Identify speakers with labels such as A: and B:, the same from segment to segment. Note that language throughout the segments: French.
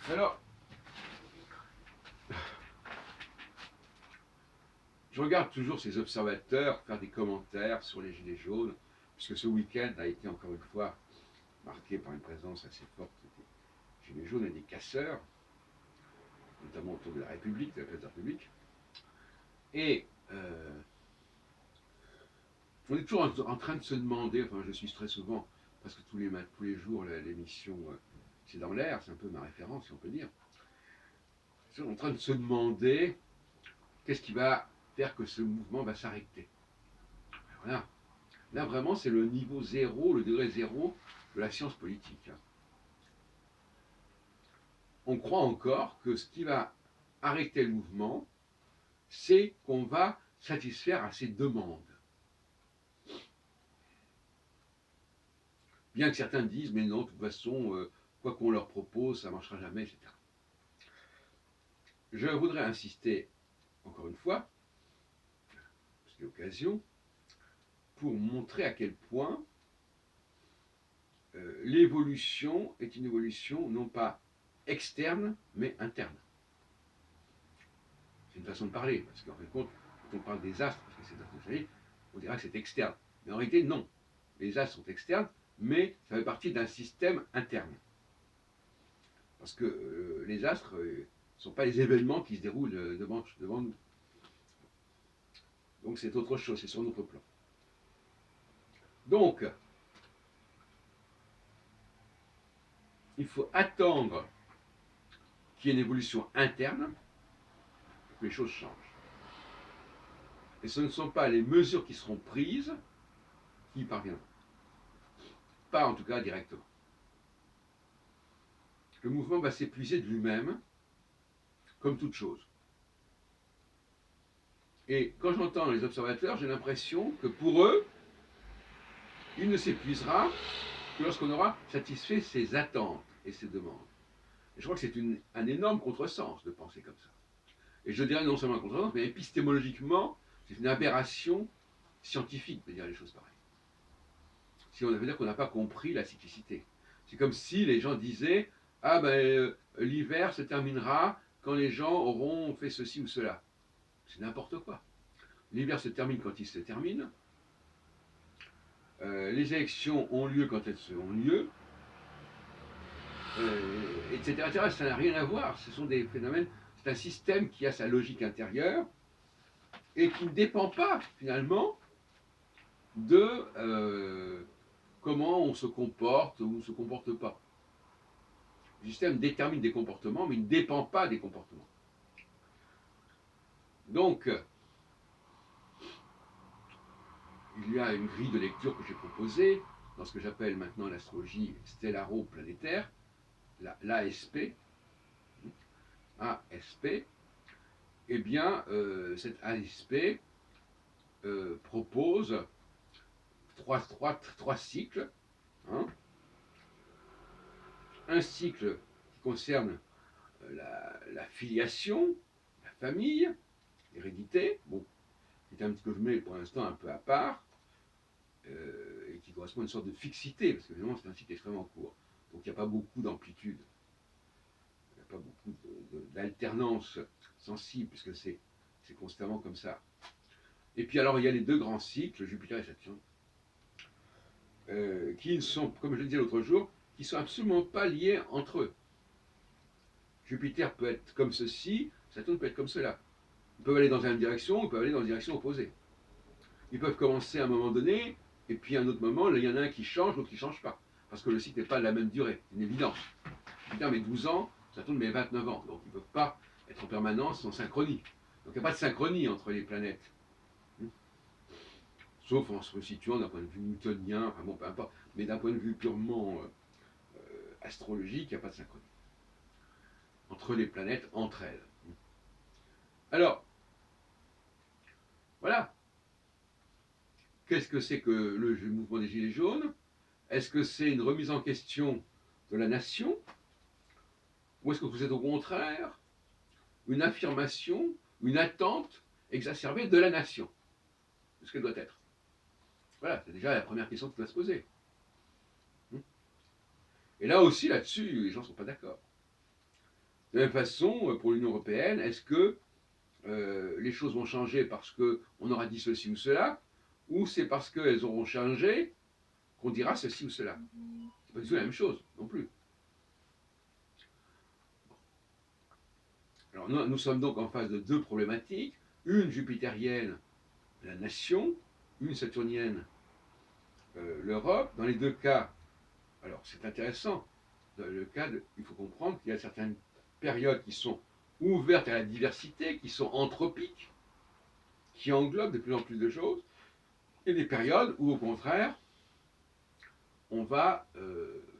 A: Alors, je regarde toujours ces observateurs faire des commentaires sur les Gilets jaunes, puisque ce week-end a été encore une fois marqué par une présence assez forte des Gilets jaunes et des casseurs, notamment autour de la République, de la place de la République. Et on est toujours en train de se demander, enfin je suis très souvent, parce que tous les jours l'émission c'est dans l'air, c'est un peu ma référence si on peut dire. On est en train de se demander qu'est-ce qui va faire que ce mouvement va s'arrêter. Voilà. Là vraiment c'est le niveau zéro, le degré zéro de la science politique. On croit encore que ce qui va arrêter le mouvement, c'est qu'on va satisfaire à ses demandes. Bien que certains disent, mais non, de toute façon, quoi qu'on leur propose, ça ne marchera jamais, etc. Je voudrais insister, encore une fois, c'est l'occasion, pour montrer à quel point l'évolution est une évolution non pas externe, mais interne. C'est une façon de parler, parce qu'en fin de compte, quand on parle des astres, parce que c'est notre on dira que c'est externe. Mais en réalité, non. Les astres sont externes, mais ça fait partie d'un système interne. Parce que les astres ne sont pas les événements qui se déroulent devant nous. Donc c'est autre chose, c'est sur notre plan. Donc, il faut attendre qu'il y ait une évolution interne pour que les choses changent. Et ce ne sont pas les mesures qui seront prises qui y parviendront. Pas en tout cas directement. Le mouvement va s'épuiser de lui-même, comme toute chose. Et quand j'entends les observateurs, j'ai l'impression que pour eux, il ne s'épuisera que lorsqu'on aura satisfait ses attentes et ses demandes. Et je crois que c'est un énorme contresens de penser comme ça. Et je dirais non seulement un contresens, mais épistémologiquement, c'est une aberration scientifique de dire les choses pareilles. Si on veut dire qu'on n'a pas compris la cyclicité. C'est comme si les gens disaient ah ben l'hiver se terminera quand les gens auront fait ceci ou cela. C'est n'importe quoi. L'hiver se termine quand il se termine. Les élections ont lieu quand elles ont lieu, etc., etc. Ça n'a rien à voir. Ce sont des phénomènes. C'est un système qui a sa logique intérieure et qui ne dépend pas finalement de comment on se comporte ou on ne se comporte pas. Le système détermine des comportements, mais il ne dépend pas des comportements. Donc, il y a une grille de lecture que j'ai proposée dans ce que j'appelle maintenant l'astrologie stellaro-planétaire, l'ASP. ASP, eh bien, cette ASP propose trois cycles. Hein. Un cycle qui concerne la filiation, la famille, l'hérédité, bon, qui est un petit peu, je mets pour l'instant un peu à part, et qui correspond à une sorte de fixité, parce que évidemment c'est un cycle extrêmement court. Donc il n'y a pas beaucoup d'amplitude, il n'y a pas beaucoup d'alternance sensible, puisque c'est constamment comme ça. Et puis alors il y a les deux grands cycles, Jupiter et Saturne, qui sont, comme je le disais l'autre jour, qui ne sont absolument pas liés entre eux. Jupiter peut être comme ceci, Saturne peut être comme cela. Ils peuvent aller dans une direction, ils peuvent aller dans une direction opposée. Ils peuvent commencer à un moment donné, et puis à un autre moment, il y en a un qui change, l'autre qui ne change pas. Parce que le cycle n'est pas de la même durée, c'est une évidence. Jupiter met 12 ans, Saturne met 29 ans. Donc ils ne peuvent pas être en permanence en synchronie. Donc il n'y a pas de synchronie entre les planètes. Sauf en se situant d'un point de vue newtonien, enfin bon, peu importe, mais d'un point de vue purement astrologique, il n'y a pas de synchronie entre les planètes, entre elles. Alors, voilà. Qu'est-ce que c'est que le mouvement des Gilets jaunes? Est-ce que c'est une remise en question de la nation? Ou est-ce que vous êtes au contraire une affirmation, une attente exacerbée de la nation, de ce qu'elle doit être? Voilà, c'est déjà la première question qui doit se poser. Et là aussi, là-dessus, les gens ne sont pas d'accord. De la même façon, pour l'Union européenne, est-ce que les choses vont changer parce qu'on aura dit ceci ou cela, ou c'est parce qu'elles auront changé qu'on dira ceci ou cela? C'est pas du tout la même chose non plus. Alors nous sommes donc en face de deux problématiques, une jupitérienne, la nation, une saturnienne, l'Europe. Dans les deux cas, alors c'est intéressant, dans le cas, il faut comprendre qu'il y a certaines périodes qui sont ouvertes à la diversité, qui sont anthropiques, qui englobent de plus en plus de choses, et des périodes où au contraire, on va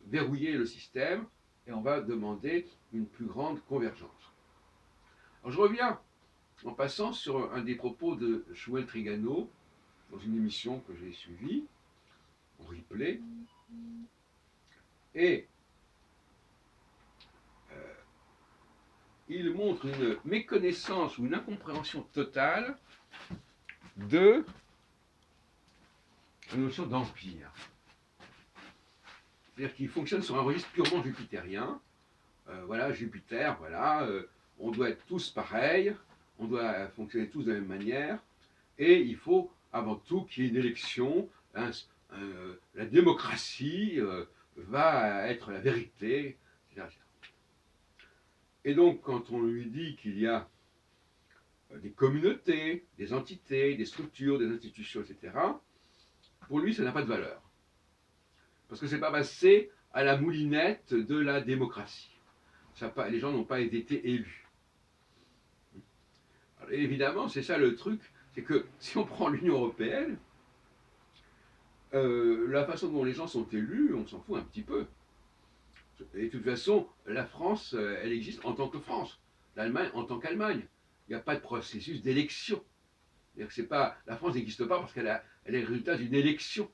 A: verrouiller le système et on va demander une plus grande convergence. Alors je reviens en passant sur un des propos de Shmuel Trigano dans une émission que j'ai suivie en replay, et il montre une méconnaissance ou une incompréhension totale de la notion d'empire. C'est-à-dire qu'il fonctionne sur un registre purement jupitérien. Voilà, Jupiter, voilà, on doit être tous pareils, on doit fonctionner tous de la même manière, et il faut avant tout qu'il y ait une élection, la démocratie va être la vérité, etc. Et donc, quand on lui dit qu'il y a des communautés, des entités, des structures, des institutions, etc., pour lui, ça n'a pas de valeur. Parce que ce n'est pas passé à la moulinette de la démocratie. Les gens n'ont pas été élus. Alors, évidemment, c'est ça le truc, c'est que si on prend l'Union européenne, la façon dont les gens sont élus, on s'en fout un petit peu. Et de toute façon, la France, elle existe en tant que France. L'Allemagne en tant qu'Allemagne. Il n'y a pas de processus d'élection. La France n'existe pas parce elle est le résultat d'une élection.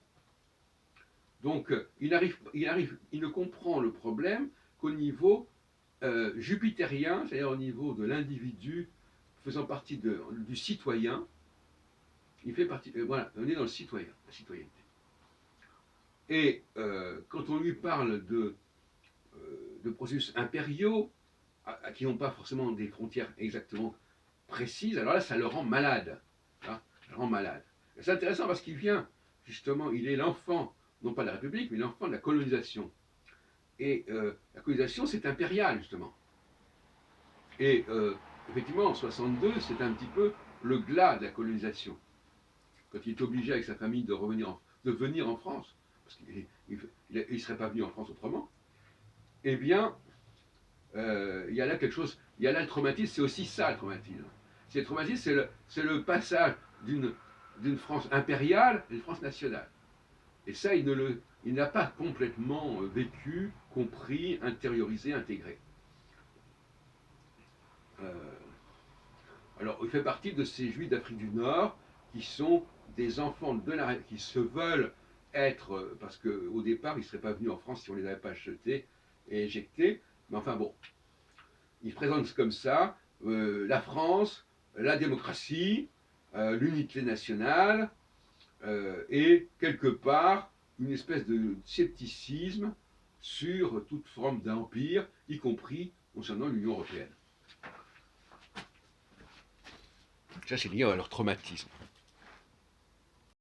A: Donc, il ne comprend le problème qu'au niveau jupitérien, c'est-à-dire au niveau de l'individu faisant partie du citoyen. Il fait partie. Voilà, on est dans le citoyen, la citoyenneté. Et quand on lui parle de processus impériaux, qui n'ont pas forcément des frontières exactement précises, alors là, ça le rend malade. Hein, ça le rend malade. C'est intéressant parce qu'il vient, justement, il est l'enfant, non pas de la République, mais l'enfant de la colonisation. Et la colonisation, c'est impérial, justement. Et effectivement, en 62, c'est un petit peu le glas de la colonisation. Quand il est obligé avec sa famille de venir en France, parce qu'il ne serait pas venu en France autrement, eh bien, il y a là quelque chose, il y a là le traumatisme, c'est aussi ça le traumatisme. Le traumatisme, c'est le passage d'une France impériale à une France nationale. Et ça, il n'a pas complètement vécu, compris, intériorisé, intégré. Alors, il fait partie de ces Juifs d'Afrique du Nord qui sont des enfants qui se veulent être, parce qu'au départ, ils ne seraient pas venus en France si on ne les avait pas achetés et éjectés. Mais enfin bon, ils présentent comme ça la France, la démocratie, l'unité nationale, et quelque part une espèce de scepticisme sur toute forme d'empire, y compris concernant l'Union européenne. Ça, c'est lié à leur traumatisme.